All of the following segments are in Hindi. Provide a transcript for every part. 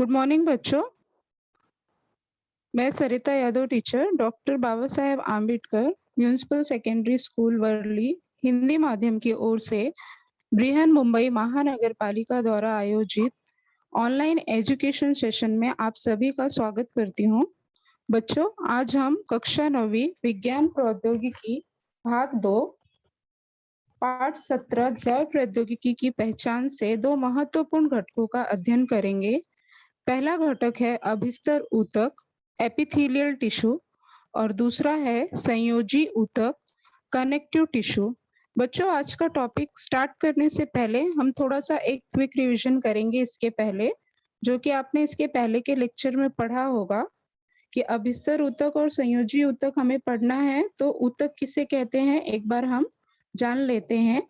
गुड मॉर्निंग बच्चों। मैं Sarita Yadav teacher doctor Baba Saheb Ambedkar municipal secondary school Worli Hindi माध्यम की ओर से बृहन मुंबई महानगर पालिका द्वारा आयोजित ऑनलाइन एजुकेशन सेशन में आप सभी का स्वागत करती हूँ। बच्चों, आज हम कक्षा 9वीं विज्ञान प्रौद्योगिकी भाग 2 पाठ 17 जैव प्रौद्योगिकी की पहचान से दो महत्वपूर्ण घटकों का अध्ययन करेंगे। पहला घटक है अभिस्तर ऊतक एपिथेलियल टिश्यू और दूसरा है संयोजी ऊतक कनेक्टिव टिश्यू। बच्चों, आज का टॉपिक स्टार्ट करने से पहले हम थोड़ा सा एक क्विक रिवीजन करेंगे इसके पहले, जो कि आपने इसके पहले के लेक्चर में पढ़ा होगा कि अभिस्तर ऊतक और संयोजी ऊतक हमें पढ़ना है। तो ऊतक किसे कहते हैं एक बार हम जान लेते हैं।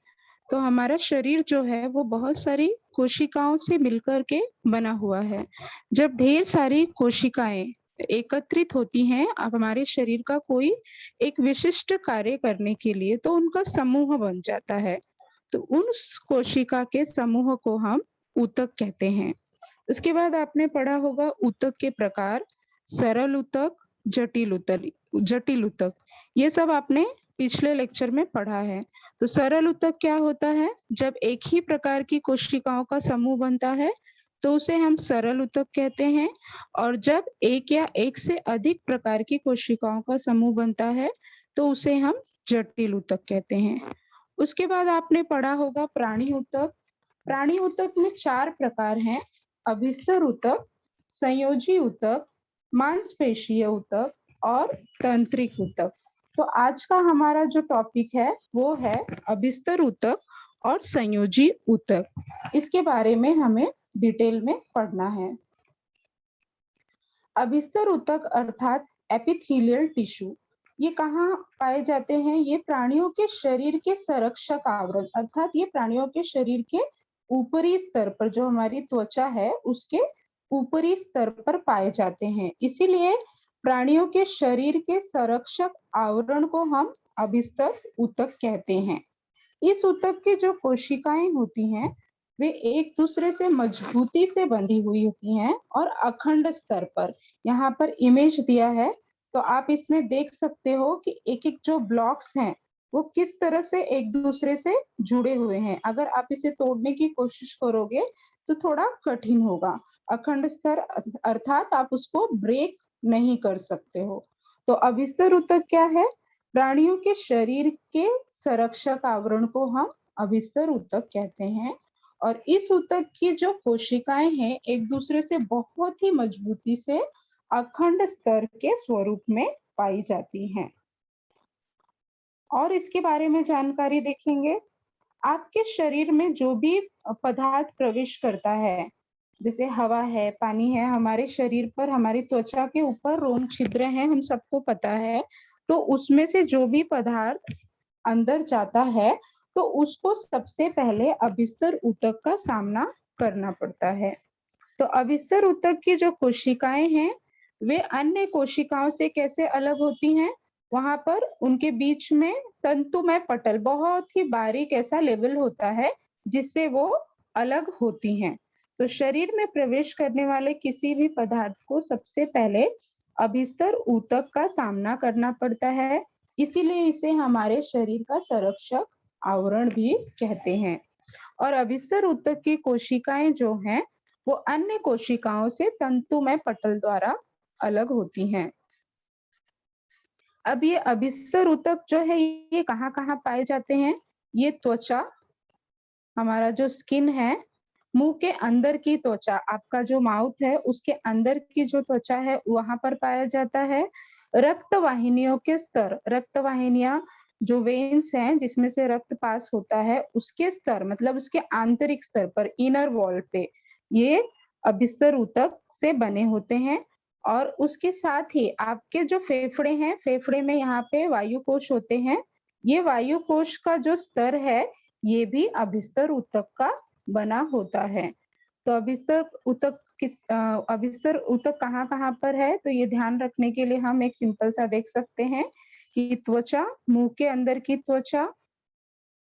तो हमारा शरीर जो है वो बहुत सारी कोशिकाओं से मिलकर के बना हुआ है। जब ढेर सारी कोशिकाएं एकत्रित होती हैं अब हमारे शरीर का कोई एक विशिष्ट कार्य करने के लिए, तो उनका समूह बन जाता है। तो उस कोशिका के समूह को हम ऊतक कहते हैं। उसके बाद आपने पढ़ा होगा ऊतक के प्रकार, सरल ऊतक, जटिल ऊतक। ये सब आपने पिछले लेक्चर में पढ़ा है। तो सरल ऊतक क्या होता है? जब एक ही प्रकार की कोशिकाओं का समूह बनता है तो उसे हम सरल ऊतक कहते हैं। और जब एक या एक से अधिक प्रकार की कोशिकाओं का समूह बनता है तो उसे हम जटिल ऊतक कहते हैं। उसके बाद आपने पढ़ा होगा प्राणी ऊतक। प्राणी ऊतक में 4 प्रकार हैं: अभिस्तर ऊतक, संयोजी ऊतक, मांसपेशीय ऊतक और तंत्रिक ऊतक। तो आज का हमारा जो टॉपिक है वो है अभिस्तर ऊतक और संयोजी ऊतक। इसके बारे में हमें डिटेल में पढ़ना है। अभिस्तर ऊतक अर्थात एपिथेलियल टिश्यू, ये कहाँ पाए जाते हैं? ये प्राणियों के शरीर के संरक्षक आवरण अर्थात ये प्राणियों के शरीर के ऊपरी स्तर पर, जो हमारी त्वचा है उसके ऊपरी स्तर पर पाए जाते हैं। इसीलिए प्राणियों के शरीर के संरक्षक आवरण को हम अभिस्तर ऊतक कहते हैं। इस ऊतक की जो कोशिकाएं होती हैं वे एक दूसरे से मजबूती से बंधी हुई होती हैं और अखंड स्तर पर, यहाँ पर इमेज दिया है तो आप इसमें देख सकते हो कि एक एक जो ब्लॉक्स हैं वो किस तरह से एक दूसरे से जुड़े हुए हैं। अगर आप इसे तोड़ने की कोशिश करोगे तो थोड़ा कठिन होगा। अखंड स्तर अर्थात आप उसको ब्रेक नहीं कर सकते हो। तो अभिस्तर ऊतक क्या है? प्राणियों के शरीर के संरक्षक आवरण को हम अभिस्तर ऊतक कहते हैं। और इस ऊतक की जो कोशिकाएं हैं एक दूसरे से बहुत ही मजबूती से अखंड स्तर के स्वरूप में पाई जाती हैं। और इसके बारे में जानकारी देखेंगे। आपके शरीर में जो भी पदार्थ प्रवेश करता है, जैसे हवा है, पानी है, हमारे शरीर पर हमारी त्वचा के ऊपर रोम छिद्र हैं, हम सबको पता है। तो उसमें से जो भी पदार्थ अंदर जाता है तो उसको सबसे पहले अभिस्तर ऊतक का सामना करना पड़ता है। तो अभिस्तर ऊतक की जो कोशिकाएं हैं वे अन्य कोशिकाओं से कैसे अलग होती हैं? वहां पर उनके बीच में तंतुमय पटल, बहुत ही बारीक ऐसा लेवल होता है जिससे वो अलग होती हैं। तो शरीर में प्रवेश करने वाले किसी भी पदार्थ को सबसे पहले अभिस्तर ऊतक का सामना करना पड़ता है। इसीलिए इसे हमारे शरीर का संरक्षक आवरण भी कहते हैं। और अभिस्तर ऊतक की कोशिकाएं जो हैं वो अन्य कोशिकाओं से तंतुमय पटल द्वारा अलग होती हैं। अब ये अभिस्तर ऊतक जो है ये कहाँ कहाँ पाए जाते हैं? ये त्वचा, हमारा जो स्किन है, मुंह के अंदर की त्वचा, आपका जो माउथ है उसके अंदर की जो त्वचा है वहां पर पाया जाता है। रक्त वाहिनियों के स्तर, रक्त वाहिनियां जो वेन्स हैं जिसमें से रक्त पास होता है उसके स्तर, मतलब उसके आंतरिक स्तर पर, इनर वॉल पे ये अभिस्तर ऊतक से बने होते हैं। और उसके साथ ही आपके जो फेफड़े हैं, फेफड़े में यहाँ पे वायु कोश होते हैं। ये वायु कोश का जो स्तर है ये भी अभिस्तर ऊतक का बना होता है। तो अभिस्तर ऊतक कहाँ कहाँ पर है? तो ये ध्यान रखने के लिए हम एक सिंपल सा देख सकते हैं कि त्वचा, मुंह के अंदर की त्वचा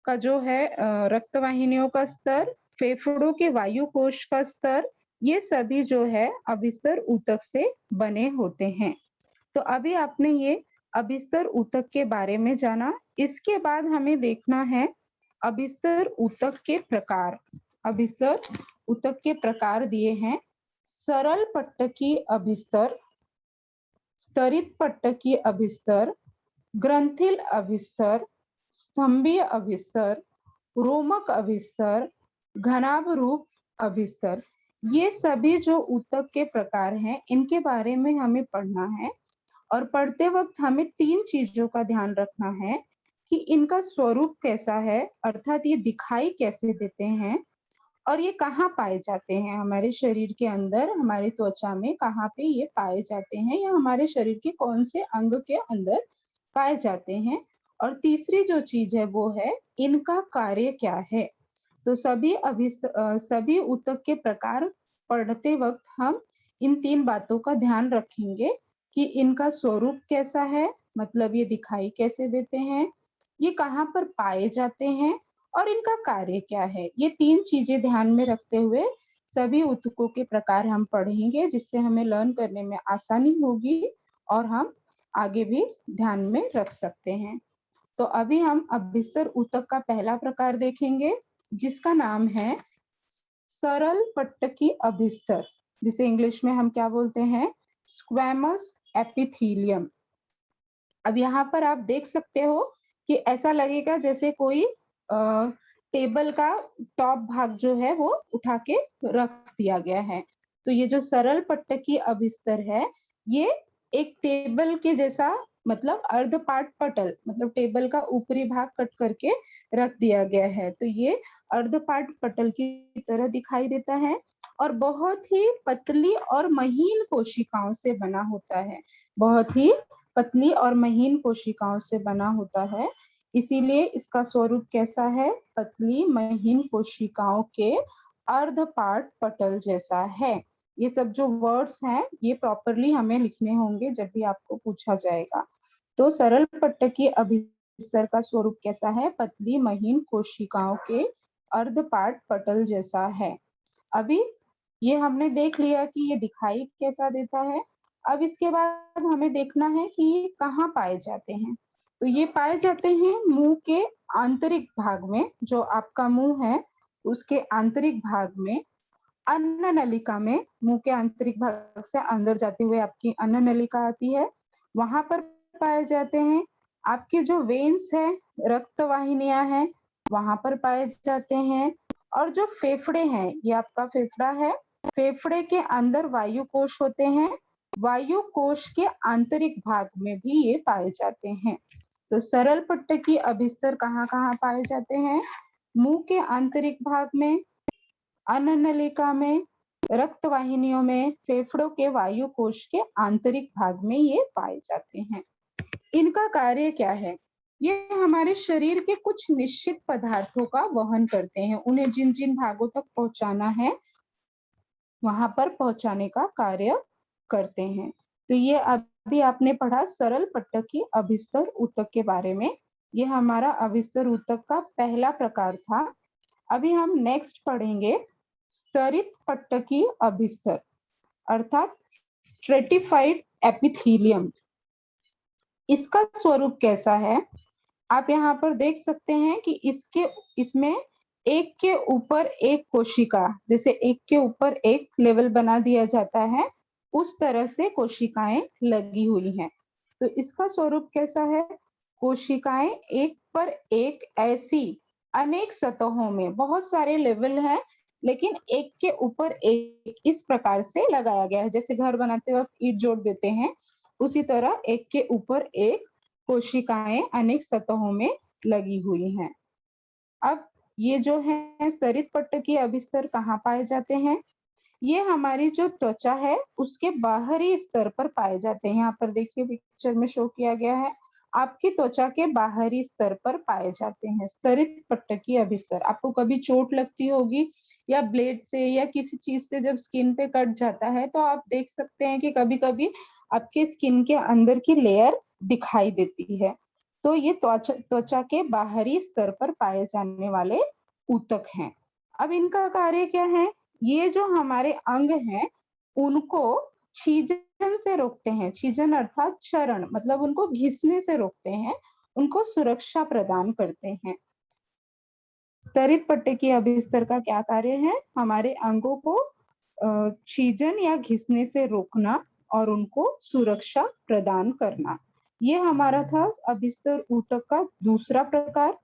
का जो है रक्त वाहिनियों का स्तर, फेफड़ों के वायु कोश का स्तर, ये सभी जो है अभिस्तर ऊतक से बने होते हैं। तो अभी आपने ये अभिस्तर ऊतक के बारे में जाना। इसके बाद हमें देखना है अभिस्तर ऊतक के प्रकार। अभिस्तर ऊतक के प्रकार दिए हैं, सरल पट्टकी अभिस्तर, स्तरित पट्टकी अभिस्तर, ग्रंथिल अभिस्तर, स्तंभीय अभिस्तर, रोमक अभिस्तर, घनाभरूप अभिस्तर। ये सभी जो ऊतक के प्रकार हैं, इनके बारे में हमें पढ़ना है। और पढ़ते वक्त हमें 3 चीजों का ध्यान रखना है कि इनका स्वरूप कैसा है, अर्थात ये दिखाई कैसे देते हैं और ये कहाँ पाए जाते हैं हमारे शरीर के अंदर, हमारी त्वचा में कहाँ पे ये पाए जाते हैं या हमारे शरीर के कौन से अंग के अंदर पाए जाते हैं। और तीसरी जो चीज है वो है इनका कार्य क्या है। तो सभी ऊतक के प्रकार पढ़ते वक्त हम इन 3 बातों का ध्यान रखेंगे कि इनका स्वरूप कैसा है, मतलब ये दिखाई कैसे देते हैं, ये कहाँ पर पाए जाते हैं और इनका कार्य क्या है। ये 3 चीजें ध्यान में रखते हुए सभी ऊतकों के प्रकार हम पढ़ेंगे, जिससे हमें लर्न करने में आसानी होगी और हम आगे भी ध्यान में रख सकते हैं। तो अभी हम अभिस्तर ऊतक का पहला प्रकार देखेंगे, जिसका नाम है सरल पट्टकी अभिस्तर, जिसे इंग्लिश में हम क्या बोलते हैं, स्क्वैमस एपिथीलियम। अब यहाँ पर आप देख सकते हो कि ऐसा लगेगा जैसे कोई टेबल का टॉप भाग जो है वो उठा के रख दिया गया है। तो ये जो सरल पट्टकी अभिस्तर है, ये एक टेबल के जैसा, मतलब अर्धपाट पटल, मतलब टेबल का ऊपरी भाग कट करके रख दिया गया है। तो ये अर्धपाट पटल की तरह दिखाई देता है और बहुत ही पतली और महीन कोशिकाओं से बना होता है। बहुत ही पतली और महीन कोशिकाओं से बना होता है, इसीलिए इसका स्वरूप कैसा है, पतली महीन कोशिकाओं के अर्धपाट पटल जैसा है। ये सब जो वर्ड्स हैं ये प्रॉपरली हमें लिखने होंगे जब भी आपको पूछा जाएगा। तो सरल पट्टकी अभिस्तर का स्वरूप कैसा है, पतली महीन कोशिकाओं के अर्धपाट पटल जैसा है। अभी ये हमने देख लिया कि ये दिखाई कैसा देता है। अब इसके बाद हमें देखना है कि ये कहाँ पाए जाते हैं। तो ये पाए जाते हैं मुंह के आंतरिक भाग में, जो आपका मुंह है उसके आंतरिक भाग में, अन्न नलिका में। मुंह के आंतरिक भाग से अंदर जाते हुए आपकी अन्न नलिका आती है, वहां पर पाए जाते हैं। आपके जो वेन्स है, रक्त वाहिनियां हैं, वहां पर पाए जाते हैं। और जो फेफड़े हैं, ये आपका फेफड़ा है, फेफड़े के अंदर वायु कोश होते हैं, वायु कोश के आंतरिक भाग में भी ये पाए जाते हैं। तो सरल पट्टकी अभिस्तर कहाँ कहाँ पाए जाते हैं, मुंह के आंतरिक भाग में, अन्न नलिका में, रक्त वाहिनियों में, फेफड़ों के वायु कोश के आंतरिक भाग में ये पाए जाते हैं। इनका कार्य क्या है, ये हमारे शरीर के कुछ निश्चित पदार्थों का वहन करते हैं। उन्हें जिन जिन भागों तक पहुंचाना है वहां पर पहुंचाने का कार्य करते हैं। तो ये अभी आपने पढ़ा सरल पट्टकी अभिस्तर ऊतक के बारे में। ये हमारा अभिस्तर ऊतक का पहला प्रकार था। अभी हम नेक्स्ट पढ़ेंगे स्तरित पट्टकी अभिस्तर, अर्थात स्ट्रेटिफाइड एपिथीलियम। इसका स्वरूप कैसा है, आप यहाँ पर देख सकते हैं कि इसमें एक के ऊपर एक कोशिका, जैसे एक के ऊपर एक लेवल बना दिया जाता है, उस तरह से कोशिकाएं लगी हुई हैं। तो इसका स्वरूप कैसा है, कोशिकाएं एक पर एक ऐसी अनेक सतहों में, बहुत सारे लेवल हैं लेकिन एक के ऊपर एक इस प्रकार से लगाया गया है। जैसे घर बनाते वक्त ईंट जोड़ देते हैं, उसी तरह एक के ऊपर एक कोशिकाएं अनेक सतहों में लगी हुई हैं। अब ये जो है स्तरित पट्टकी अभिस्तर कहाँ पाए जाते हैं, ये हमारी जो त्वचा है उसके बाहरी स्तर पर पाए जाते हैं। यहाँ पर देखिए पिक्चर में शो किया गया है, आपकी त्वचा के बाहरी स्तर पर पाए जाते हैं स्तरित पट्टकी अभिस्तर। आपको कभी चोट लगती होगी या ब्लेड से या किसी चीज से जब स्किन पे कट जाता है, तो आप देख सकते हैं कि कभी कभी आपके स्किन के अंदर की लेयर दिखाई देती है। तो ये त्वचा के बाहरी स्तर पर पाए जाने वाले ऊतक हैं। अब इनका कार्य क्या है, ये जो हमारे अंग हैं उनको छीजन से रोकते हैं। छीजन अर्थात क्षरण, मतलब उनको घिसने से रोकते हैं, उनको सुरक्षा प्रदान करते हैं। स्तरित पट्टे की अभिस्तर का क्या कार्य है? हमारे अंगों को छीजन या घिसने से रोकना और उनको सुरक्षा प्रदान करना। ये हमारा था अभिस्तर ऊतक का दूसरा प्रकार।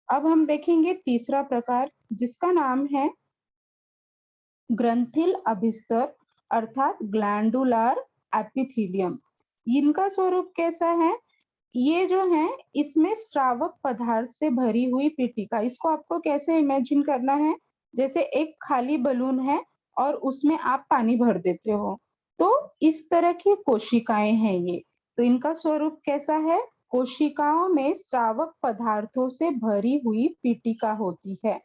अब हम देखेंगे तीसरा प्रकार, जिसका नाम है ग्रंथिल अभिस्तर अर्थात ग्लैंडुलर एपिथेलियम। इनका स्वरूप कैसा है? ये जो है इसमें श्रावक पदार्थ से भरी हुई पीठिका। इसको आपको कैसे इमेजिन करना है? जैसे एक खाली बलून है और उसमें आप पानी भर देते हो, तो इस तरह की कोशिकाएं हैं ये। तो इनका स्वरूप कैसा है? कोशिकाओं में श्रावक पदार्थों से भरी हुई पीठिका होती है।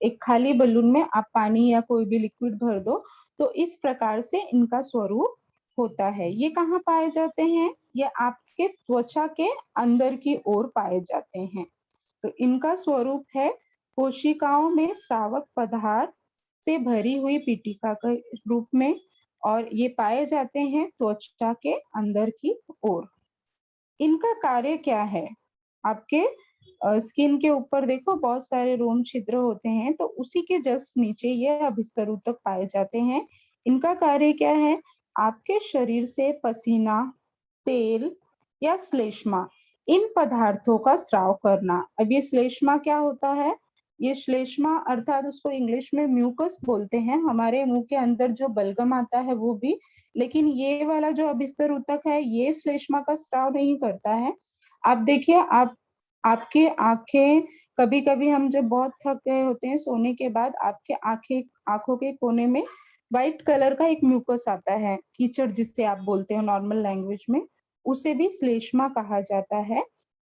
एक खाली बलून में आप पानी या कोई भी लिक्विड भर दो, तो इस प्रकार से इनका स्वरूप होता है। ये कहाँ पाए जाते हैं? ये आपके त्वचा के अंदर की ओर पाए जाते हैं। तो इनका स्वरूप है कोशिकाओं में श्रावक पदार्थ से भरी हुई पीठिका के रूप में, और ये पाए जाते हैं त्वचा के अंदर की ओर। इनका कार्य क्या है? आपके स्किन के ऊपर देखो बहुत सारे रोम छिद्र होते हैं, तो उसी के जस्ट नीचे ये अभिस्तर ऊतक पाए जाते हैं। इनका कार्य क्या है? आपके शरीर से पसीना, तेल या श्लेष्मा, इन पदार्थों का स्राव करना। अब ये श्लेष्मा क्या होता है? ये श्लेष्मा अर्थात उसको इंग्लिश में म्यूकस बोलते हैं। हमारे मुंह के अंदर जो बलगम आता है वो भी, लेकिन ये वाला जो अभिस्तर ऊतक है ये श्लेष्मा का स्राव नहीं करता है। आप देखिए, आपके आंखें, कभी कभी हम जब बहुत थक गए होते हैं सोने के बाद, आपके आंखों के कोने में व्हाइट कलर का एक म्यूकस आता है, कीचड़ जिससे आप बोलते हो नॉर्मल लैंग्वेज में, उसे भी श्लेष्मा कहा जाता है।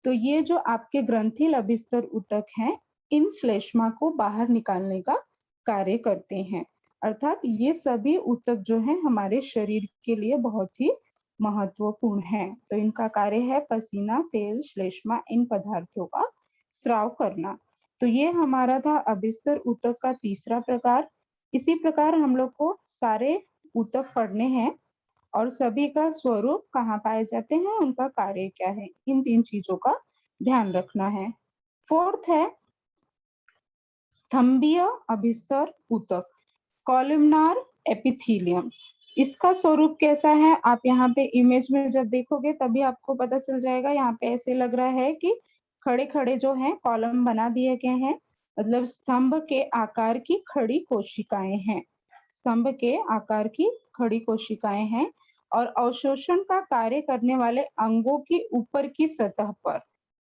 तो ये जो आपके ग्रंथिल अभिस्तर ऊतक हैं, इन श्लेष्मा को बाहर निकालने का कार्य करते हैं। अर्थात ये सभी ऊतक जो है हमारे शरीर के लिए बहुत ही महत्वपूर्ण है। तो इनका कार्य है पसीना, तेल, श्लेष्मा, इन पदार्थों का स्राव करना। तो ये हमारा था अभिस्तर ऊतक का तीसरा प्रकार। इसी प्रकार हम लोग को सारे ऊतक पढ़ने हैं और सभी का स्वरूप कहाँ पाए जाते हैं, उनका कार्य क्या है, इन 3 चीजों का ध्यान रखना है। फोर्थ है स्तंभीय अभिस्तर ऊतक, कॉलमनार एपिथेलियम। इसका स्वरूप कैसा है? आप यहाँ पे इमेज में जब देखोगे तभी आपको पता चल जाएगा। यहाँ पे ऐसे लग रहा है कि खड़े खड़े जो हैं कॉलम बना दिए गए हैं, मतलब स्तंभ के आकार की खड़ी कोशिकाएं हैं। स्तंभ के आकार की खड़ी कोशिकाएं हैं और अवशोषण का कार्य करने वाले अंगों की ऊपर की सतह पर,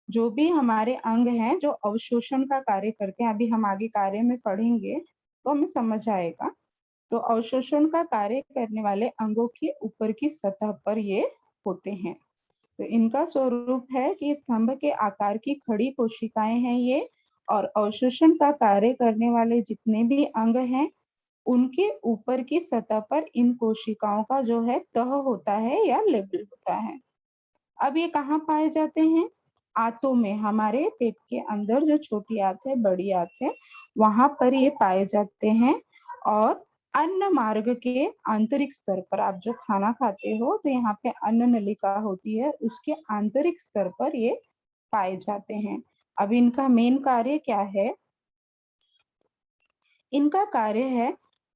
जो भी हमारे अंग हैं जो अवशोषण का कार्य करते हैं, अभी हम आगे कार्य में पढ़ेंगे तो हमें समझ आएगा। तो अवशोषण का कार्य करने वाले अंगों की ऊपर की सतह पर ये होते हैं। तो इनका स्वरूप है कि स्तंभ के आकार की खड़ी कोशिकाएं हैं ये, और अवशोषण का कार्य करने वाले जितने भी अंग हैं उनके ऊपर की सतह पर इन कोशिकाओं का जो है तह होता है या लेबल होता है। अब ये कहाँ पाए जाते हैं? आंतों में, हमारे पेट के अंदर जो छोटी आंत है, बड़ी आंत है, वहां पर ये पाए जाते हैं। और अन्न मार्ग के आंतरिक स्तर पर, आप जो खाना खाते हो तो यहाँ पे अन्न नलिका होती है, उसके आंतरिक स्तर पर ये पाए जाते हैं। अब इनका मेन कार्य क्या है? इनका कार्य है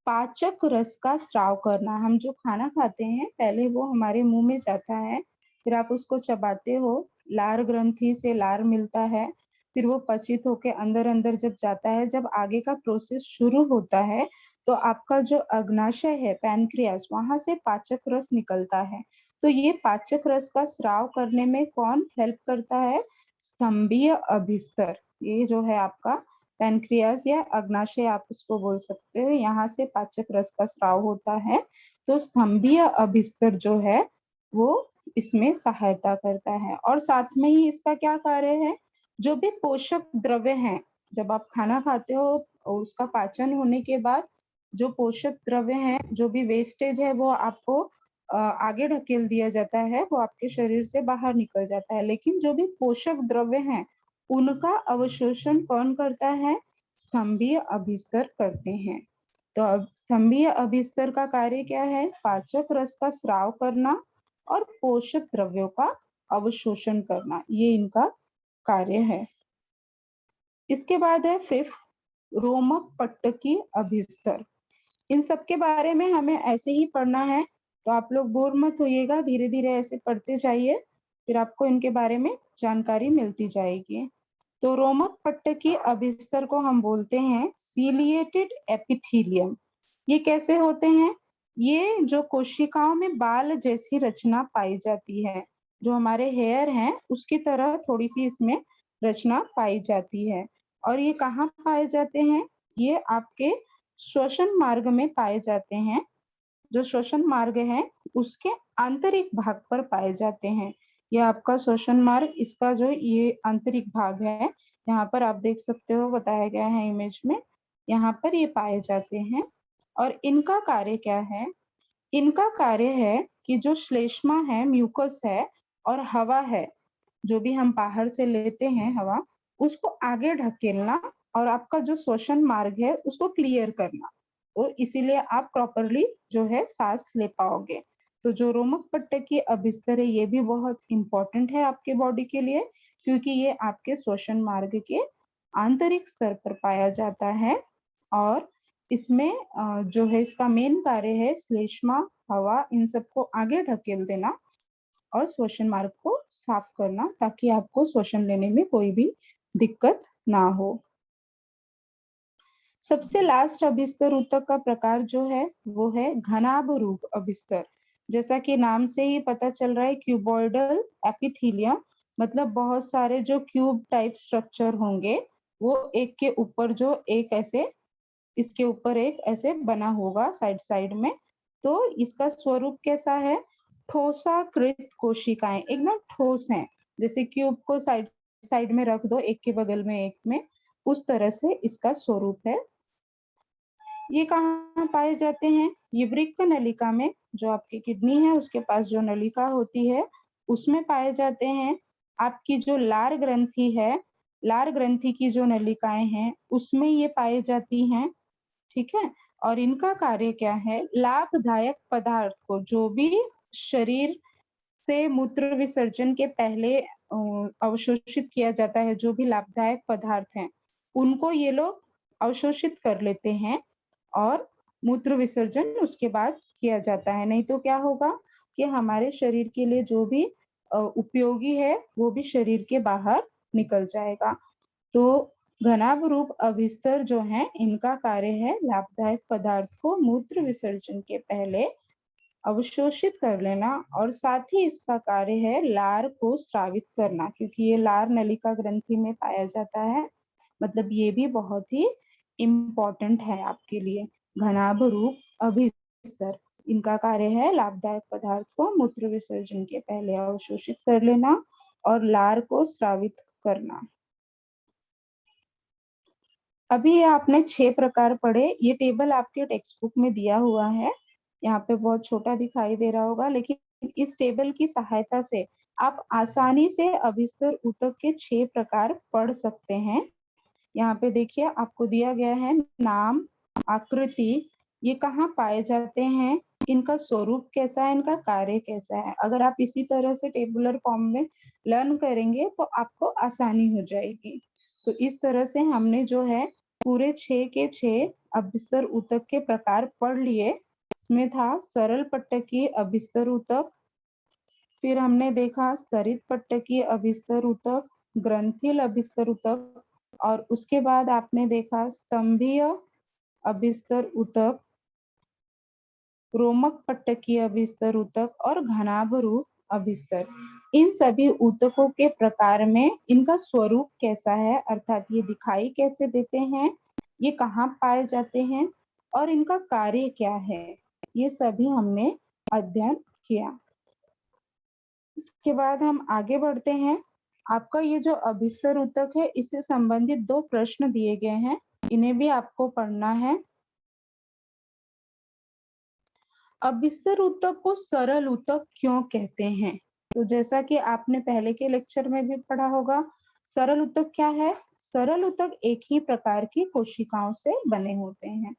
पाचक रस का स्राव करना। हम जो खाना खाते हैं पहले वो हमारे मुंह में जाता है, फिर आप उसको चबाते हो, लार ग्रंथि से लार मिलता है, फिर वो पचित होके अंदर अंदर जब जाता है, जब आगे का प्रोसेस शुरू होता है तो आपका जो अग्नाशय है, पैनक्रियास, वहां से पाचक रस निकलता है। तो ये पाचक रस का स्राव करने में कौन हेल्प करता है? स्तंभीय अभिस्तर। ये जो है आपका पैनक्रियास या अग्नाशय आप उसको बोल सकते हो, यहाँ से पाचक रस का स्राव होता है। तो स्तंभीय अभिस्तर जो है वो इसमें सहायता करता है। और साथ में ही इसका क्या कार्य है? जो भी पोषक द्रव्य हैं, जब आप खाना खाते हो उसका पाचन होने के बाद जो पोषक द्रव्य हैं, जो भी वेस्टेज है, वो आपको आगे ढकेल दिया जाता है, वो आपके शरीर से बाहर निकल जाता है। लेकिन जो भी पोषक द्रव्य हैं उनका अवशोषण कौन करता है? स्तंभीय अभिस्तर करते हैं। तो अब स्तंभीय अभिस्तर का कार्य क्या है? पाचक रस का स्राव करना और पोषक द्रव्यों का अवशोषण करना, ये इनका कार्य है। इसके बाद है फिफ्थ रोमक पट्टकी अभिस्तर। इन सब के बारे में हमें ऐसे ही पढ़ना है, तो आप लोग बोर मत होइएगा, धीरे धीरे ऐसे पढ़ते जाइए, फिर आपको इनके बारे में जानकारी मिलती जाएगी। तो रोमक पट्टकी अभिस्तर को हम बोलते हैं सीलिएटेड एपिथीलियम। ये कैसे होते हैं? ये जो कोशिकाओं में बाल जैसी रचना पाई जाती है, जो हमारे हेयर हैं उसकी तरह थोड़ी सी इसमें रचना पाई जाती है। और ये कहाँ पाए जाते हैं? ये आपके श्वसन मार्ग में पाए जाते हैं। जो श्वसन मार्ग है उसके आंतरिक भाग पर पाए जाते हैं। ये आपका श्वसन मार्ग, इसका जो ये आंतरिक भाग है, यहाँ पर आप देख सकते हो, बताया गया है इमेज में, यहाँ पर ये पाए जाते हैं। और इनका कार्य क्या है? इनका कार्य है कि जो श्लेष्मा है, म्यूकस है और हवा है, जो भी हम बाहर से लेते हैं हवा, उसको आगे ढकेलना और आपका जो श्वसन मार्ग है उसको क्लियर करना। तो इसीलिए आप प्रॉपरली जो है सांस ले पाओगे। तो जो रोमक पट्टकी अभिस्तर है ये भी बहुत इंपॉर्टेंट है आपके बॉडी के लिए, क्योंकि ये आपके श्वसन मार्ग के आंतरिक स्तर पर पाया जाता है। और इसमें जो है इसका मेन कार्य है श्लेष्मा, हवा, इन सबको आगे ढकेल देना और श्वसन मार्ग को साफ करना, ताकि आपको श्वसन लेने में कोई भी दिक्कत ना हो। सबसे लास्ट अभिस्तर ऊतक का प्रकार जो है वो है घनाभ रूप अभिस्तर। जैसा कि नाम से ही पता चल रहा है, क्यूबॉइडल एपिथीलियम, मतलब बहुत सारे जो क्यूब टाइप स्ट्रक्चर होंगे वो एक के ऊपर जो एक ऐसे, इसके ऊपर एक ऐसे बना होगा साइड साइड में। तो इसका स्वरूप कैसा है? ठोसाकृत कोशिकाएं, एकदम ठोस हैं, जैसे क्यूब को साइड साइड में रख दो, एक के बगल में एक में, उस तरह से इसका स्वरूप है। ये कहाँ पाए जाते हैं? ये वृक्क नलिका में, जो आपकी किडनी है उसके पास जो नलिका होती है उसमें पाए जाते हैं। आपकी जो लार ग्रंथि है, लार ग्रंथि की जो नलिकाएं हैं उसमें ये पाई जाती हैं। ठीक है। और इनका कार्य क्या है? लाभदायक पदार्थ को, जो भी शरीर से मूत्र विसर्जन के पहले अवशोषित किया जाता है, जो भी लाभदायक पदार्थ हैं उनको ये लोग अवशोषित कर लेते हैं और मूत्र विसर्जन उसके बाद किया जाता है। नहीं तो क्या होगा कि हमारे शरीर के लिए जो भी उपयोगी है वो भी शरीर के बाहर निकल जाएगा। तो घनाभ रूप अभिस्तर जो है इनका कार्य है लाभदायक पदार्थ को मूत्र विसर्जन के पहले अवशोषित कर लेना, और साथ ही इसका कार्य है लार को स्रावित करना, क्योंकि ये लार नलिका ग्रंथि में पाया जाता है। मतलब ये भी बहुत ही इम्पोर्टेंट है आपके लिए। घनाभ रूप अभिस्तर, इनका कार्य है लाभदायक पदार्थ को मूत्र विसर्जन के पहले अवशोषित कर लेना और लार को स्रावित करना। अभी आपने 6 प्रकार पढ़े। ये टेबल आपके टेक्स्ट बुक में दिया हुआ है, यहाँ पे बहुत छोटा दिखाई दे रहा होगा, लेकिन इस टेबल की सहायता से आप आसानी से अभिस्तर ऊतक के 6 प्रकार पढ़ सकते हैं। यहाँ पे देखिए आपको दिया गया है नाम, आकृति, ये कहाँ पाए जाते हैं, इनका स्वरूप कैसा है, इनका कार्य कैसा है। अगर आप इसी तरह से टेबुलर फॉर्म में लर्न करेंगे तो आपको आसानी हो जाएगी। तो इस तरह से हमने जो है पूरे 6 के 6 अभिस्तर ऊतक के प्रकार पढ़ लिए। इसमें था सरल पट्टकीय अभिस्तर ऊतक, फिर हमने देखा स्तरित पट्टकीय अभिस्तर ऊतक, ग्रंथिल अभिस्तर ऊतक, और उसके बाद आपने देखा स्तंभीय अभिस्तर ऊतक, रोमक पट्टकीय अभिस्तर ऊतक और घनाभ रूप अभिस्तर। इन सभी ऊतकों के प्रकार में इनका स्वरूप कैसा है, अर्थात ये दिखाई कैसे देते हैं, ये कहाँ पाए जाते हैं और इनका कार्य क्या है, ये सभी हमने अध्ययन किया। इसके बाद हम आगे बढ़ते हैं। आपका ये जो अभिस्तर ऊतक है इससे संबंधित 2 प्रश्न दिए गए हैं, इन्हें भी आपको पढ़ना है। अभिस्तर ऊतक को सरल ऊतक क्यों कहते हैं? तो जैसा कि आपने पहले के लेक्चर में भी पढ़ा होगा, सरल ऊतक क्या है? सरल ऊतक एक ही प्रकार की कोशिकाओं से बने होते हैं।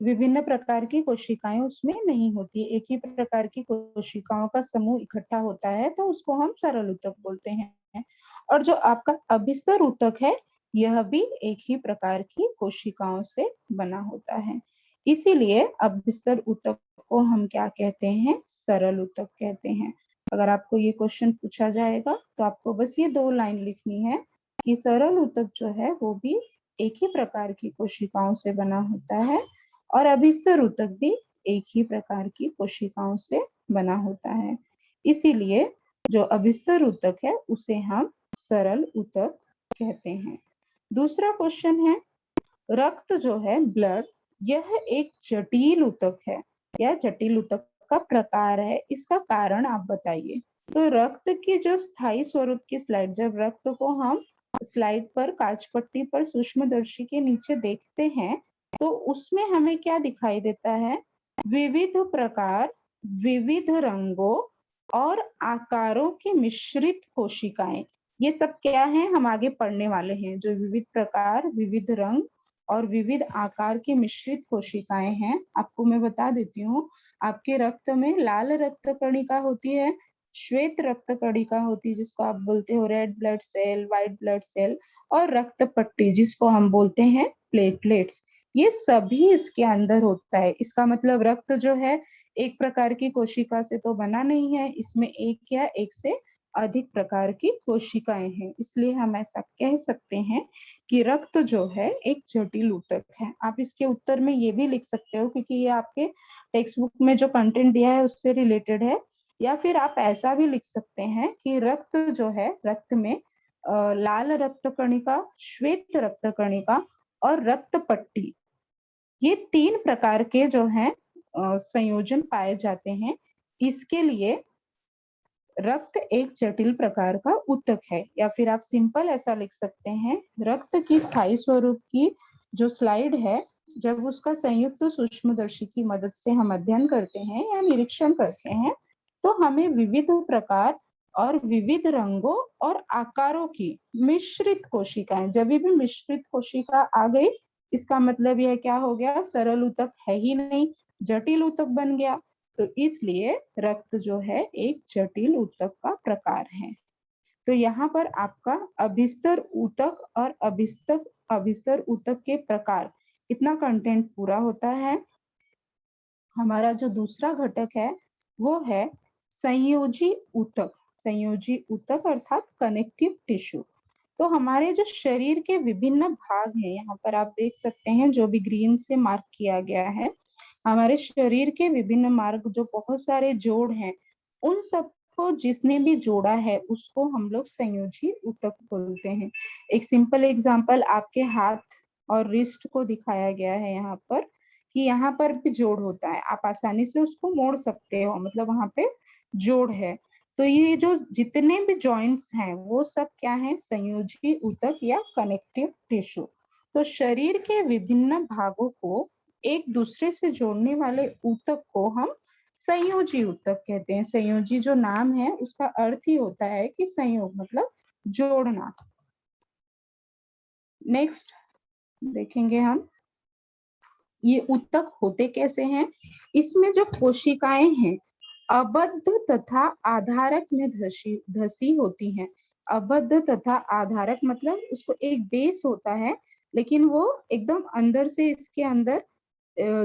विभिन्न प्रकार की कोशिकाएं उसमें नहीं होती, एक ही प्रकार की कोशिकाओं का समूह इकट्ठा होता है तो उसको हम सरल ऊतक बोलते हैं। और जो आपका अभिस्तर ऊतक है, यह भी एक ही प्रकार की कोशिकाओं से बना होता है। इसीलिए अभिस्तर ऊतक को हम क्या कहते हैं? सरल ऊतक कहते हैं। अगर आपको ये क्वेश्चन पूछा जाएगा तो आपको बस ये 2 लाइन लिखनी है कि सरल ऊतक जो है वो भी एक ही प्रकार की कोशिकाओं से बना होता है और अभिस्तर ऊतक भी एक ही प्रकार की कोशिकाओं से बना होता है। इसीलिए जो अभिस्तर ऊतक है उसे हम सरल ऊतक कहते हैं। दूसरा क्वेश्चन है, रक्त जो है ब्लड, यह एक जटिल ऊतक है या जटिल ऊतक का प्रकार है, इसका कारण आप बताइए। तो रक्त की जो स्थायी स्वरूप की स्लाइड, जब रक्त को हम स्लाइड पर कांच पट्टी पर सूक्ष्मदर्शी के नीचे देखते हैं तो उसमें हमें क्या दिखाई देता है? विविध प्रकार, विविध रंगों और आकारों की मिश्रित कोशिकाएं। ये सब क्या है हम आगे पढ़ने वाले हैं। जो विविध प्रकार, विविध रंग और विविध आकार की मिश्रित कोशिकाएं हैं, आपको मैं बता देती हूँ। आपके रक्त में लाल रक्त कणिका होती है, श्वेत रक्त कणिका होती है जिसको आप बोलते हो red blood cell, white blood cell, और रक्त पट्टी जिसको हम बोलते हैं प्लेटलेट्स। ये सभी इसके अंदर होता है। इसका मतलब रक्त जो है एक प्रकार की कोशिका से तो बना नहीं है, इसमें एक या एक से अधिक प्रकार की कोशिकाएं हैं। इसलिए हम ऐसा कह सकते हैं कि रक्त जो है एक जटिल ऊतक है। आप इसके उत्तर में ये भी लिख सकते हो क्योंकि ये आपके टेक्स्ट बुक में जो कंटेंट दिया है उससे रिलेटेड है। या फिर आप ऐसा भी लिख सकते हैं कि रक्त जो है, रक्त में लाल रक्त कणिका, श्वेत रक्त कणिका और रक्त पट्टी, ये 3 प्रकार के जो हैं संयोजन पाए जाते हैं। इसके लिए रक्त एक जटिल प्रकार का ऊतक है। या फिर आप सिंपल ऐसा लिख सकते हैं, रक्त की स्थायी स्वरूप की जो स्लाइड है, जब उसका संयुक्त सूक्ष्मदर्शी की मदद से हम अध्ययन करते हैं या निरीक्षण करते हैं तो हमें विविध प्रकार और विविध रंगों और आकारों की मिश्रित कोशिकाएं, जब भी मिश्रित कोशिका आ गई इसका मतलब यह क्या हो गया? सरल ऊतक है ही नहीं, जटिल ऊतक बन गया। तो इसलिए रक्त जो है एक जटिल ऊतक का प्रकार है। तो यहाँ पर आपका अभिस्तर ऊतक और अभिस्तर ऊतक के प्रकार, इतना कंटेंट पूरा होता है। हमारा जो दूसरा घटक है वो है संयोजी ऊतक। संयोजी ऊतक अर्थात कनेक्टिव टिश्यू। तो हमारे जो शरीर के विभिन्न भाग हैं, यहाँ पर आप देख सकते हैं जो भी ग्रीन से मार्क किया गया है, हमारे शरीर के विभिन्न मार्ग, जो बहुत सारे जोड़ हैं, उन सबको जिसने भी जोड़ा है उसको हम लोग संयोजी ऊतक बोलते हैं। एक सिंपल एग्जांपल आपके हाथ और रिस्ट को दिखाया गया है यहाँ पर, कि यहाँ पर भी जोड़ होता है, आप आसानी से उसको मोड़ सकते हो, मतलब वहां पे जोड़ है। तो ये जो जितने भी जॉइंट्स हैं वो सब क्या है? संयोजी ऊतक या कनेक्टिव टिश्यू। तो शरीर के विभिन्न भागों को एक दूसरे से जोड़ने वाले ऊतक को हम संयोजी ऊतक कहते हैं। संयोजी जो नाम है उसका अर्थ ही होता है कि संयोग, मतलब जोड़ना। नेक्स्ट देखेंगे हम ये ऊतक होते कैसे हैं। इसमें जो कोशिकाएं हैं अबद्ध तथा आधारक में धसी होती हैं। अबद्ध तथा आधारक मतलब उसको एक बेस होता है लेकिन वो एकदम अंदर से इसके अंदर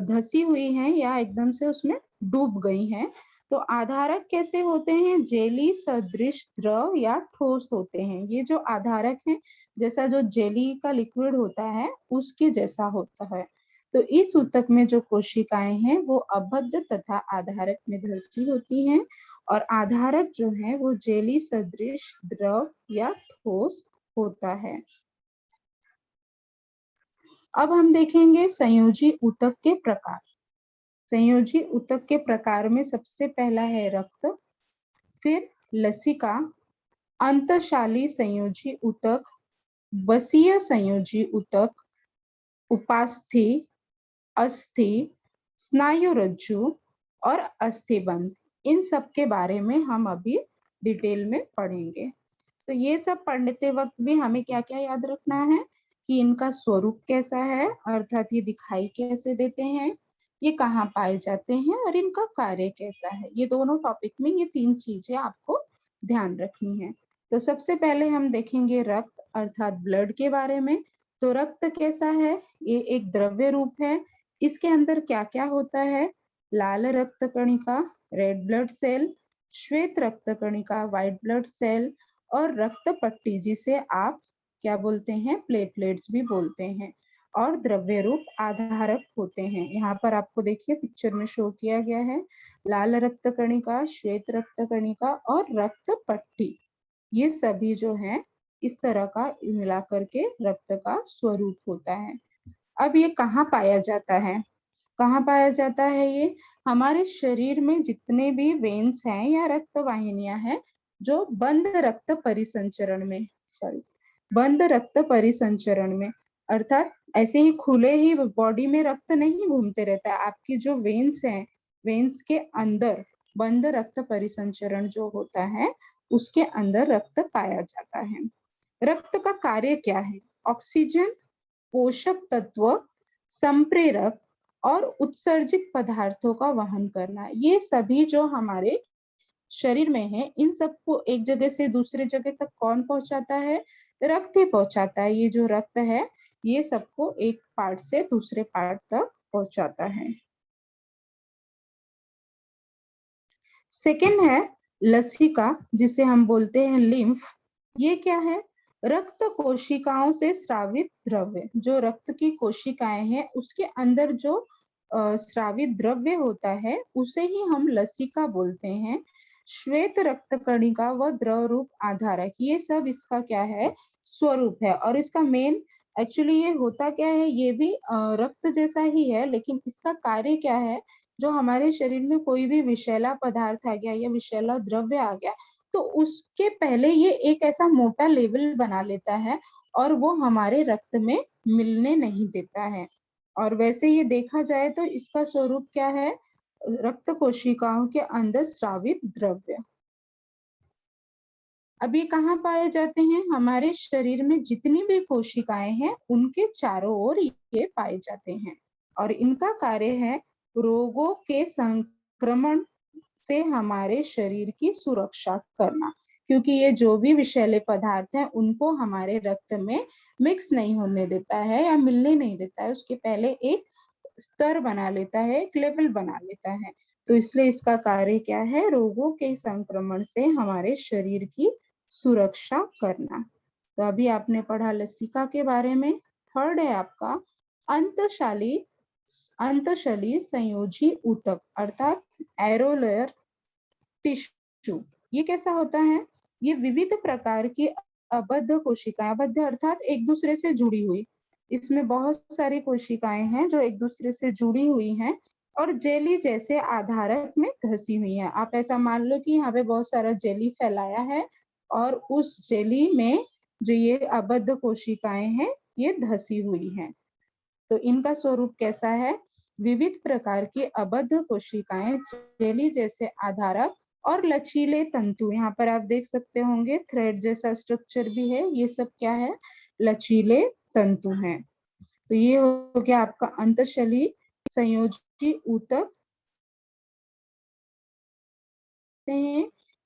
धसी हुई हैं या एकदम से उसमें डूब गई हैं। तो आधारक कैसे होते हैं? जेली सदृश द्रव या ठोस होते हैं। ये जो आधारक है, जैसा जो जेली का लिक्विड होता है उसके जैसा होता है। तो इस ऊतक में जो कोशिकाएं हैं वो अबद्ध तथा आधारक में धसी होती हैं और आधारक जो है वो जेली सदृश द्रव या ठोस होता है। अब हम देखेंगे संयोजी ऊतक के प्रकार। संयोजी ऊतक के प्रकार में सबसे पहला है रक्त, फिर लसिका, अंतशाली संयोजी ऊतक, बसीय संयोजी ऊतक, उपास्थि, अस्थि, स्नायु रज्जु और अस्थिबंध। इन सब के बारे में हम अभी डिटेल में पढ़ेंगे। तो ये सब पढ़ते वक्त भी हमें क्या क्या याद रखना है कि इनका स्वरूप कैसा है, अर्थात ये दिखाई कैसे देते हैं, ये कहाँ पाए जाते हैं और इनका कार्य कैसा है। ये दोनों टॉपिक में ये 3 चीजें आपको ध्यान रखनी है। तो सबसे पहले हम देखेंगे रक्त अर्थात ब्लड के बारे में। तो रक्त कैसा है? ये एक द्रव्य रूप है। इसके अंदर क्या क्या होता है? लाल रक्त कणिका, रेड ब्लड सेल, श्वेत रक्त कणिका, व्हाइट ब्लड सेल, और रक्त पट्टी जिसे आप क्या बोलते हैं? प्लेटलेट्स भी बोलते हैं। और द्रव्य रूप आधारक होते हैं। यहाँ पर आपको देखिए पिक्चर में शो किया गया है लाल रक्त कणिका, श्वेत रक्त कणिका और रक्त पट्टी। ये सभी जो है इस तरह का मिलाकर के रक्त का स्वरूप होता है। अब ये कहाँ पाया जाता है? कहाँ पाया जाता है ये? हमारे शरीर में जितने भी वेन्स हैं या रक्त वाहिनियां हैं जो बंद रक्त परिसंचरण में, सॉरी, बंद रक्त परिसंचरण में, अर्थात ऐसे ही खुले ही बॉडी में रक्त नहीं घूमते रहता है। आपकी जो वेन्स हैं, वेन्स के अंदर बंद रक्त परिसंचरण जो होता है उसके अंदर रक्त पाया जाता है। रक्त का कार्य क्या है? ऑक्सीजन, पोषक तत्व, संप्रेरक और उत्सर्जित पदार्थों का वहन करना। ये सभी जो हमारे शरीर में है इन सबको एक जगह से दूसरे जगह तक कौन पहुंचाता है? रक्त ही पहुंचाता है। ये जो रक्त है ये सबको एक पार्ट से दूसरे पार्ट तक पहुंचाता है। सेकंड है लसिका जिसे हम बोलते हैं लिम्फ। ये क्या है? रक्त कोशिकाओं से स्रावित द्रव्य। जो रक्त की कोशिकाएं हैं उसके अंदर जो स्रावित द्रव्य होता है उसे ही हम लसिका बोलते हैं। श्वेत रक्त कणिका व द्रव रूप आधारक, ये सब इसका क्या है? स्वरूप है। और इसका मेन एक्चुअली ये होता क्या है? ये भी रक्त जैसा ही है लेकिन इसका कार्य क्या है? जो हमारे शरीर में कोई भी विषैला पदार्थ आ गया या विषैला द्रव्य आ गया तो उसके पहले ये एक ऐसा मोटा लेवल बना लेता है और वो हमारे रक्त में मिलने नहीं देता है। और वैसे ये देखा जाए तो इसका स्वरूप क्या है? रक्त कोशिकाओं के अंदर स्रावित द्रव्य। अब ये कहाँ पाए जाते हैं? हमारे शरीर में जितनी भी कोशिकाएं हैं उनके चारों ओर ये पाए जाते हैं। और इनका कार्य है रोगों के संक्रमण से हमारे शरीर की सुरक्षा करना। क्योंकि ये जो भी विषैले पदार्थ हैं उनको हमारे रक्त में मिक्स नहीं होने देता है या मिलने नहीं देता है, उसके पहले एक स्तर बना लेता है, एक लेवल बना लेता है। तो इसलिए इसका कार्य क्या है? रोगों के संक्रमण से हमारे शरीर की सुरक्षा करना। तो अभी आपने पढ़ा लसिका के बारे में। थर्ड है आपका अंतशाली अंतशली संयोजी ऊतक अर्थात एरोलेयर टिश्यू। ये कैसा होता है? ये विविध प्रकार की अबद्ध कोशिकाएं, अबद्ध अर्थात एक दूसरे से जुड़ी हुई, इसमें बहुत सारी कोशिकाएं हैं जो एक दूसरे से जुड़ी हुई हैं और जेली जैसे आधारक में धसी हुई हैं। आप ऐसा मान लो कि यहाँ पे बहुत सारा जेली फैलाया है और उस जेली में जो ये अबद्ध कोशिकाएं हैं ये धसी हुई हैं। तो इनका स्वरूप कैसा है? विविध प्रकार की अबद्ध कोशिकाएं, जेली जैसे आधारक और लचीले तंतु। यहाँ पर आप देख सकते होंगे थ्रेड जैसा स्ट्रक्चर भी है। ये सब क्या है? लचीले तंतु हैं। तो ये हो गया आपका अंतशली संयोजी ऊतक।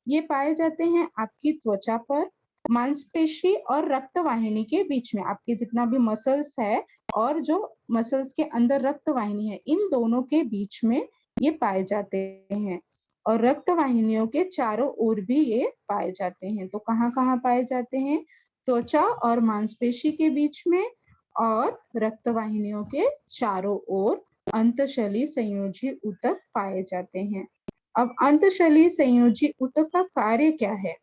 ये पाए जाते हैं आपकी त्वचा पर, मांसपेशी और रक्त वाहिनी के बीच में। आपके जितना भी मसल्स है और जो मसल्स के अंदर रक्त वाहिनी है इन दोनों के बीच में ये पाए जाते हैं। और रक्त वाहिनियों के चारों ओर भी ये पाए जाते हैं। तो कहाँ कहाँ पाए जाते हैं? त्वचा और मांसपेशी के बीच में और रक्त वाहिनियों के चारों ओर अंतशली संयोजी ऊतक पाए जाते हैं। अब अंतशली संयोजी ऊतक का कार्य क्या है?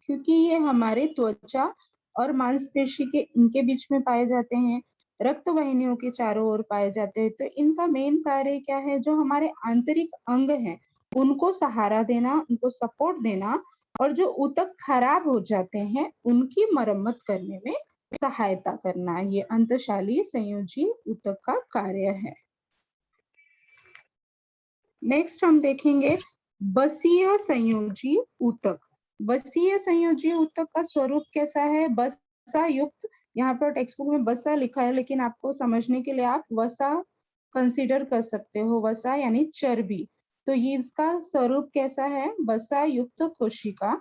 क्योंकि ये हमारे त्वचा और मांसपेशी के इनके बीच में पाए जाते हैं, रक्त वाहिनियों के चारों ओर पाए जाते हैं, तो इनका मेन कार्य क्या है? जो हमारे आंतरिक अंग हैं उनको सहारा देना, उनको सपोर्ट देना और जो ऊतक खराब हो जाते हैं उनकी मरम्मत करने में सहायता करना। ये अंतशाली संयोजी ऊतक का कार्य है। नेक्स्ट हम देखेंगे बसीय संयोजी ऊतक। बसीय संयोजी ऊतक का स्वरूप कैसा है? बसा युक्त, यहाँ पर टेक्स्ट बुक में बसा लिखा है लेकिन आपको समझने के लिए आप वसा कंसीडर कर सकते हो, वसा यानी चर्बी। तो ये इसका स्वरूप कैसा है? वसा युक्त कोशिका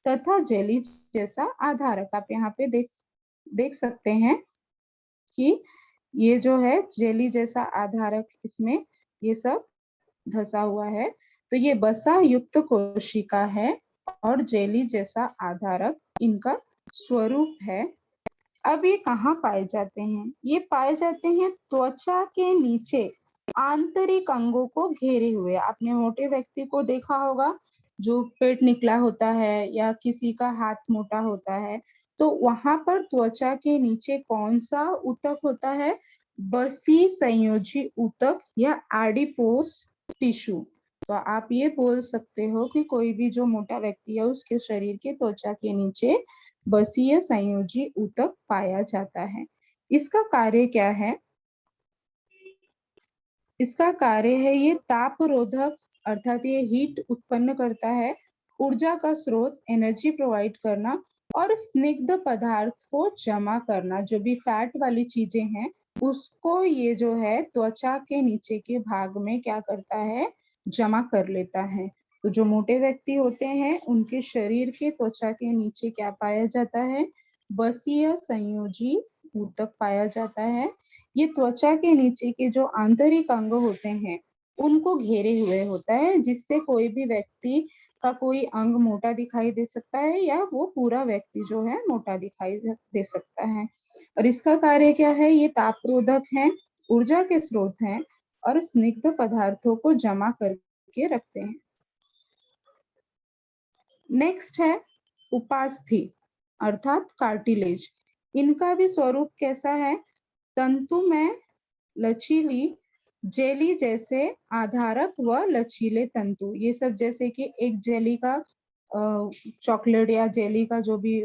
तथा जेली जैसा आधारक। आप यहाँ पे देख सकते हैं कि ये जो है जेली जैसा आधारक, इसमें ये सब धसा हुआ है। तो ये वसा युक्त कोशिका है और जेली जैसा आधारक इनका स्वरूप है। अब ये कहाँ पाए जाते हैं? ये पाए जाते हैं त्वचा के नीचे आंतरिक अंगों को घेरे हुए। आपने मोटे व्यक्ति को देखा होगा जो पेट निकला होता है या किसी का हाथ मोटा होता है, तो वहां पर त्वचा के नीचे कौन सा ऊतक होता है? बसी संयोजी ऊतक या एडिपोस टिश्यू। तो आप ये बोल सकते हो कि कोई भी जो मोटा व्यक्ति है उसके शरीर के त्वचा के नीचे बसीय संयोजी ऊतक पाया जाता है। इसका कार्य क्या है? इसका कार्य है ये तापरोधक, अर्थात ये हीट उत्पन्न करता है, ऊर्जा का स्रोत, एनर्जी प्रोवाइड करना और स्निग्ध पदार्थ को जमा करना। जो भी फैट वाली चीजें हैं उसको ये जो है त्वचा के नीचे के भाग में क्या करता है? जमा कर लेता है। तो जो मोटे व्यक्ति होते हैं उनके शरीर के त्वचा के नीचे क्या पाया जाता है? बसीय संयोजी ऊतक पाया जाता है। ये त्वचा के नीचे के जो आंतरिक अंग होते हैं उनको घेरे हुए होता है, जिससे कोई भी व्यक्ति का कोई अंग मोटा दिखाई दे सकता है या वो पूरा व्यक्ति जो है मोटा दिखाई दे सकता है। और इसका कार्य क्या है? ये तापरोधक है, ऊर्जा के स्रोत हैं और स्निग्ध पदार्थों को जमा करके रखते हैं। नेक्स्ट है उपास्थि अर्थात कार्टिलेज। इनका भी स्वरूप कैसा है? तंतु में लचीली जेली जैसे आधारक व लचीले तंतु। ये सब जैसे कि एक जेली का चॉकलेट या जेली का जो भी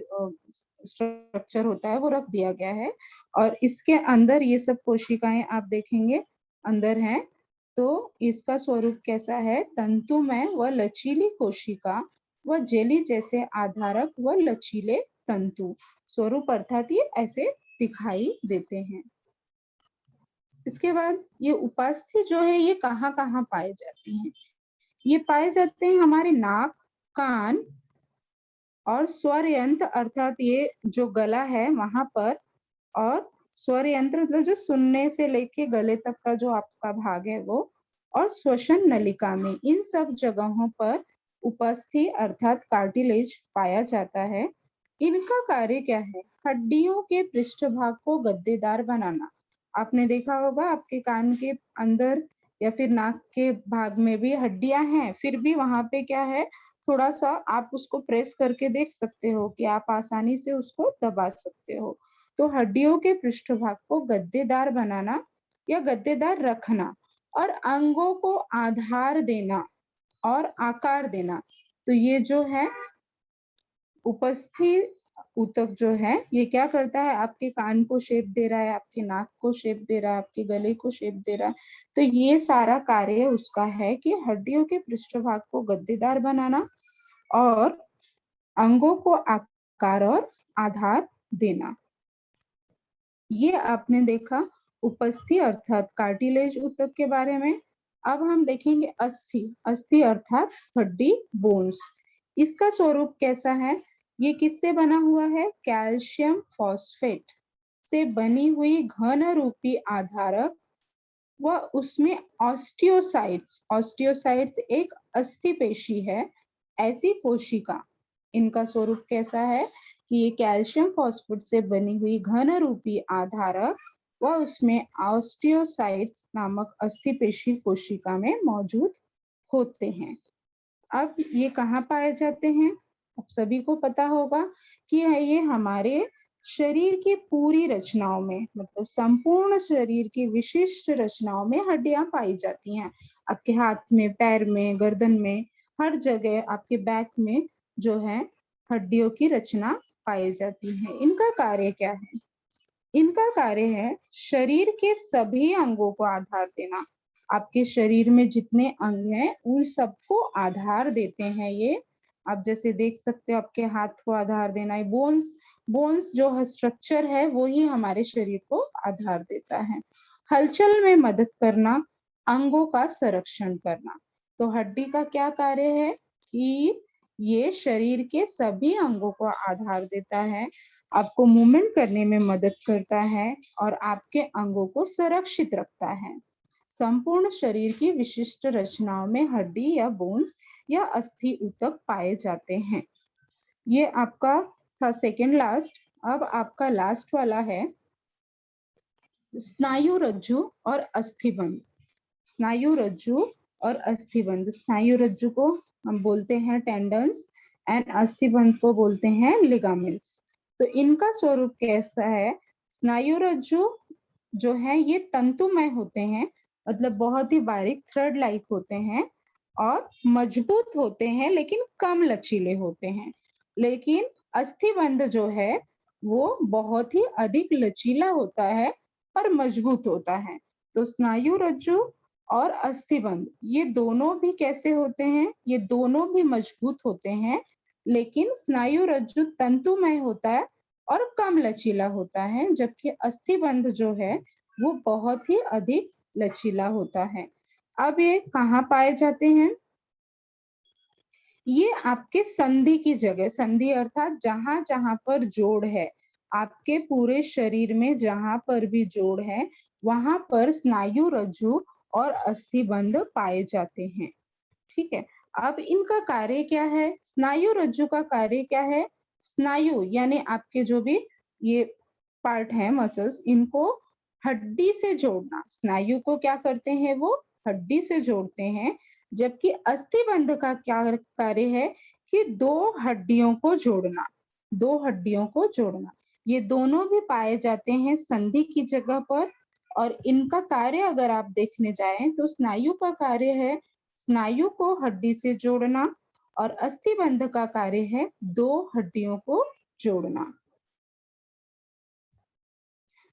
स्ट्रक्चर होता है वो रख दिया गया है और इसके अंदर ये सब कोशिकाएं आप देखेंगे अंदर हैं। तो इसका स्वरूप कैसा है? तंतु में व लचीली कोशिका व जेली जैसे आधारक व लचीले तंतु। स्वरूप अर्थात ये ऐसे दिखाई देते हैं। इसके बाद ये उपास्थि जो है ये कहाँ कहाँ पाए जाती हैं? ये पाए जाते हैं हमारे नाक, कान और स्वर यंत्र, अर्थात ये जो गला है वहां पर, और स्वर यंत्र मतलब जो सुनने से लेके गले तक का जो आपका भाग है वो, और श्वसन नलिका में। इन सब जगहों पर उपस्थि अर्थात कार्टिलेज पाया जाता है। इनका कार्य क्या है? हड्डियों के पृष्ठभाग को गद्देदार बनाना। आपने देखा होगा आपके कान के अंदर या फिर नाक के भाग में भी हड्डियां हैं, फिर भी वहां पे क्या है? थोड़ा सा आप उसको प्रेस करके देख सकते हो कि आप आसानी से उसको दबा सकते हो। तो हड्डियों के पृष्ठभाग को गद्देदार बनाना या गद्देदार रखना और अंगों को आधार देना और आकार देना। तो ये जो है उपस्थित ऊतक जो है ये क्या करता है? आपके कान को शेप दे रहा है, आपके नाक को शेप दे रहा है, आपके गले को शेप दे रहा है। तो ये सारा कार्य उसका है कि हड्डियों के पृष्ठभाग को गद्देदार बनाना और अंगों को आकार और आधार देना। ये आपने देखा उपस्थि अर्थात कार्टिलेज ऊतक के बारे में। अब हम देखेंगे अस्थि। अस्थि अर्थात हड्डी, बोन्स। इसका स्वरूप कैसा है? ये किससे बना हुआ है? कैल्शियम फॉस्फेट से बनी हुई घन रूपी आधारक व उसमें ऑस्टियोसाइट्स। ऑस्टियोसाइट्स एक अस्थि पेशी है, ऐसी कोशिका। इनका स्वरूप कैसा है कि ये कैल्शियम फॉस्फेट से बनी हुई घन रूपी आधारक व उसमें ऑस्टियोसाइट्स नामक अस्थि पेशी कोशिका में मौजूद होते हैं। अब ये कहाँ पाए जाते हैं? अब सभी को पता होगा कि ये हमारे शरीर की पूरी रचनाओं में, मतलब संपूर्ण शरीर की विशिष्ट रचनाओं में हड्डियां पाई जाती हैं। आपके हाथ में, पैर में, गर्दन में, हर जगह आपके बैक में जो है हड्डियों की रचना पाई जाती है। इनका कार्य क्या है? इनका कार्य है शरीर के सभी अंगों को आधार देना। आपके शरीर में जितने अंग हैं उन सबको आधार देते हैं ये। आप जैसे देख सकते हो आपके हाथ को आधार देना है। बोन्स जो स्ट्रक्चर है वो ही हमारे शरीर को आधार देता है। हलचल में मदद करना, अंगों का संरक्षण करना। तो हड्डी का क्या कार्य है कि ये शरीर के सभी अंगों को आधार देता है, आपको मूवमेंट करने में मदद करता है और आपके अंगों को सुरक्षित रखता है। संपूर्ण शरीर की विशिष्ट रचनाओं में हड्डी या बोन्स या अस्थि ऊतक पाए जाते हैं। ये आपका था सेकेंड लास्ट। अब आपका लास्ट वाला है स्नायु रज्जु और अस्थिबंध। स्नायु रज्जु और अस्थिबंध। स्नायु रज्जु को हम बोलते हैं टेंडन्स एंड अस्थिबंध को बोलते हैं लिगामेंट्स। तो इनका स्वरूप कैसा है? स्नायु रज्जु जो है ये तंतुमय होते हैं, मतलब बहुत ही बारीक थ्रेड लाइक होते हैं और मजबूत होते हैं लेकिन कम लचीले होते हैं। लेकिन अस्थिबंध जो है वो बहुत ही अधिक लचीला होता है और मजबूत होता है। तो स्नायु रज्जु और अस्थिबंध ये दोनों भी कैसे होते हैं? ये दोनों भी मजबूत होते हैं, लेकिन स्नायु रज्जु तंतुमय होता है और कम लचीला होता है, जबकि अस्थिबंध जो है वो बहुत ही अधिक लचीला होता है। अब ये कहाँ पाए जाते हैं? ये आपके संधि की जगह, संधि अर्थात जहां जहां पर जोड़ है, आपके पूरे शरीर में जहां पर भी जोड़ है वहां पर स्नायु रज्जु और अस्थिबंध पाए जाते हैं। ठीक है, अब इनका कार्य क्या है? स्नायु रज्जु का कार्य क्या है? स्नायु यानी आपके जो भी ये पार्ट है मसल्स, इनको हड्डी से जोड़ना। स्नायु को क्या करते हैं? वो हड्डी से जोड़ते हैं, जबकि अस्थिबंध का क्या कार्य है कि दो हड्डियों को जोड़ना, दो हड्डियों को जोड़ना। ये दोनों भी पाए जाते हैं संधि की जगह पर। और इनका कार्य अगर आप देखने जाएं तो स्नायु का कार्य है स्नायु को हड्डी से जोड़ना और अस्थिबंध का कार्य है दो हड्डियों को जोड़ना।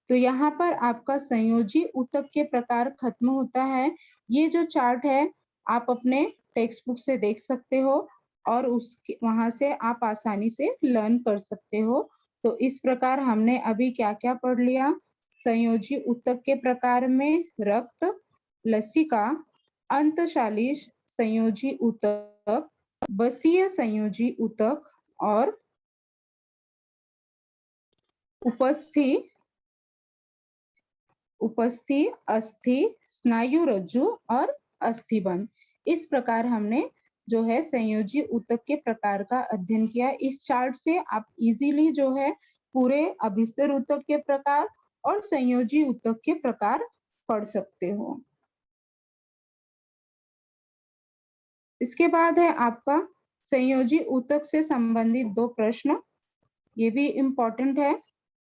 तो यहाँ पर आपका संयोजी ऊतक के प्रकार खत्म होता है। ये जो चार्ट है आप अपने टेक्स्ट बुक से देख सकते हो और उसके वहां से आप आसानी से लर्न कर सकते हो। तो इस प्रकार हमने अभी क्या क्या पढ़ लिया? संयोजी ऊतक के प्रकार में रक्त, लसिका, अंतशाली संयोजी ऊतक, बसीय संयोजी ऊतक और उपस्थि, अस्थि, स्नायु रज्जु और अस्थिबंध। इस प्रकार हमने जो है संयोजी ऊतक के प्रकार का अध्ययन किया। इस चार्ट से आप इजीली जो है पूरे अभिस्तर ऊतक के प्रकार और संयोजी ऊतक के प्रकार पढ़ सकते हो। इसके बाद है आपका संयोजी ऊतक से संबंधित दो प्रश्न, ये भी इम्पोर्टेंट है।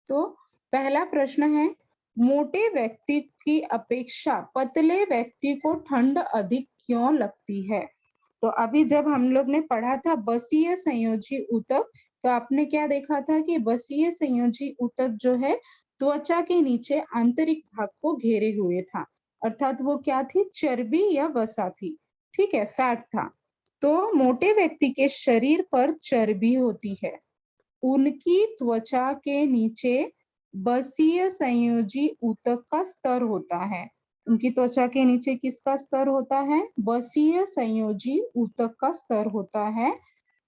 तो पहला प्रश्न है, मोटे व्यक्ति की अपेक्षा पतले व्यक्ति को ठंड अधिक क्यों लगती है? तो अभी जब हम लोग ने पढ़ा था बसीय संयोजी ऊतक, तो आपने क्या देखा था कि बसीय संयोजी ऊतक जो है त्वचा के नीचे आंतरिक भाग को घेरे हुए था, अर्थात वो क्या थी? चर्बी या वसा थी। ठीक है, फैट था। तो मोटे व्यक्ति के शरीर पर चर्बी होती है, उनकी त्वचा के नीचे बसीय संयोजी ऊतक का स्तर होता है। उनकी त्वचा के नीचे किसका स्तर होता है? बसीय संयोजी ऊतक का स्तर होता है।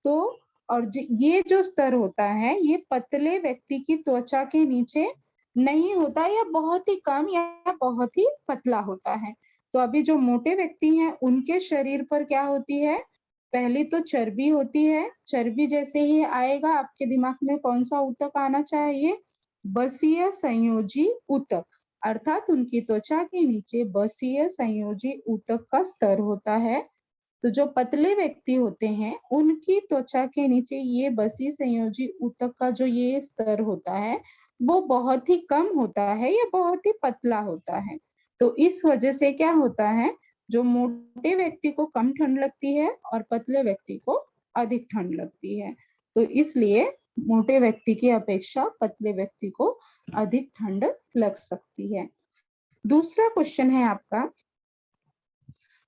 तो और ये जो स्तर होता है ये पतले व्यक्ति की त्वचा के नीचे नहीं होता, या बहुत ही कम या बहुत ही पतला होता है। तो अभी जो मोटे व्यक्ति हैं उनके शरीर पर क्या होती है? पहली तो चर्बी होती है। चर्बी जैसे ही आएगा आपके दिमाग में कौन सा ऊतक आना चाहिए? बसीय संयोजी ऊतक, अर्थात उनकी त्वचा के नीचे बसीय संयोजी ऊतक का स्तर होता है। तो जो पतले व्यक्ति होते हैं उनकी त्वचा के नीचे ये बसीय संयोजी ऊतक का जो ये स्तर होता है वो बहुत ही कम होता है या बहुत ही पतला होता है। तो इस वजह से क्या होता है, जो मोटे व्यक्ति को कम ठंड लगती है और पतले व्यक्ति को अधिक ठंड लगती है। तो इसलिए मोटे व्यक्ति की अपेक्षा पतले व्यक्ति को अधिक ठंड लग सकती है। दूसरा क्वेश्चन है आपका,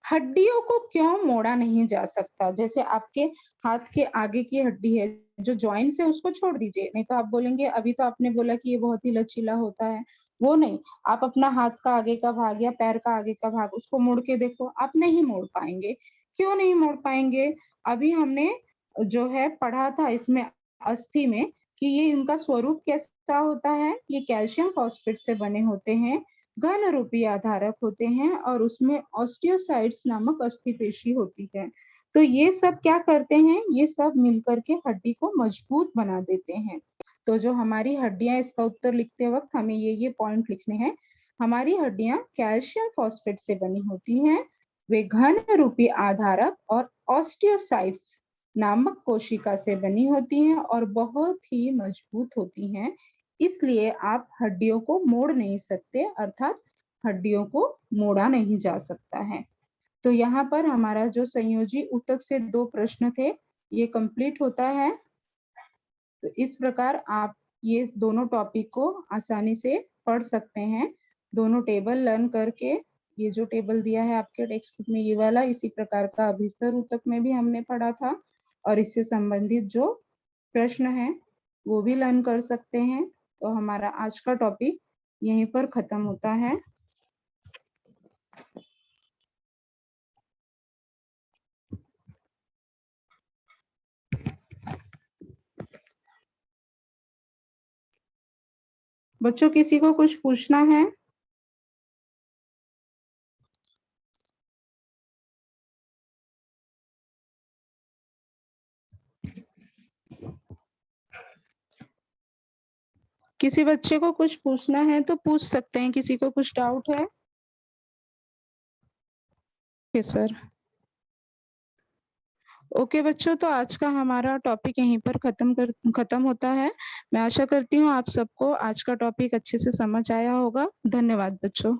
हड्डियों को क्यों मोड़ा नहीं जा सकता? जैसे आपके हाथ के आगे की हड्डी है जो जॉइंट्स है उसको छोड़ दीजिए, नहीं तो आप बोलेंगे अभी तो आपने बोला कि ये बहुत ही लचीला होता है, वो नहीं, आप अपना हाथ का आगे का भाग या पैर का आगे का भाग उसको मोड़ के देखो, आप नहीं मोड़ पाएंगे। क्यों नहीं मोड़ पाएंगे? अभी हमने जो है पढ़ा था इसमें अस्थि में कि ये इनका स्वरूप कैसा होता है, ये कैल्शियम फॉस्फेट से बने होते हैं, घन रूपी आधारक होते हैं और उसमें ऑस्टियोसाइट्स नामक अस्थि पेशी होती है। तो ये सब क्या करते हैं, ये सब मिलकर के हड्डी को मजबूत बना देते हैं। तो जो हमारी हड्डियां, इसका उत्तर लिखते वक्त हमें ये पॉइंट लिखने हैं। हमारी हड्डियां कैल्शियम फॉस्फेट से बनी होती हैं, वे घन रूपी आधारक और ऑस्टियोसाइट्स नामक कोशिका से बनी होती हैं और बहुत ही मजबूत होती हैं। इसलिए आप हड्डियों को मोड़ नहीं सकते, अर्थात हड्डियों को मोड़ा नहीं जा सकता है। तो यहाँ पर हमारा जो संयोजी ऊतक से 2 प्रश्न थे, ये कंप्लीट होता है। तो इस प्रकार आप ये दोनों टॉपिक को आसानी से पढ़ सकते हैं। दोनों टेबल लर्न करके, ये जो टेबल दिया है आपके टेक्स्ट बुक में ये वाला, इसी प्रकार का अभिस्तर ऊतक में भी हमने पढ़ा था और इससे संबंधित जो प्रश्न है वो भी लर्न कर सकते हैं। तो हमारा आज का टॉपिक यहीं पर खत्म होता है। बच्चों किसी को कुछ पूछना है? किसी बच्चे को कुछ पूछना है तो पूछ सकते हैं। किसी को कुछ डाउट है? Okay sir. ओके बच्चों, तो आज का हमारा टॉपिक यहीं पर खत्म होता है। मैं आशा करती हूँ आप सबको आज का टॉपिक अच्छे से समझ आया होगा। धन्यवाद बच्चों।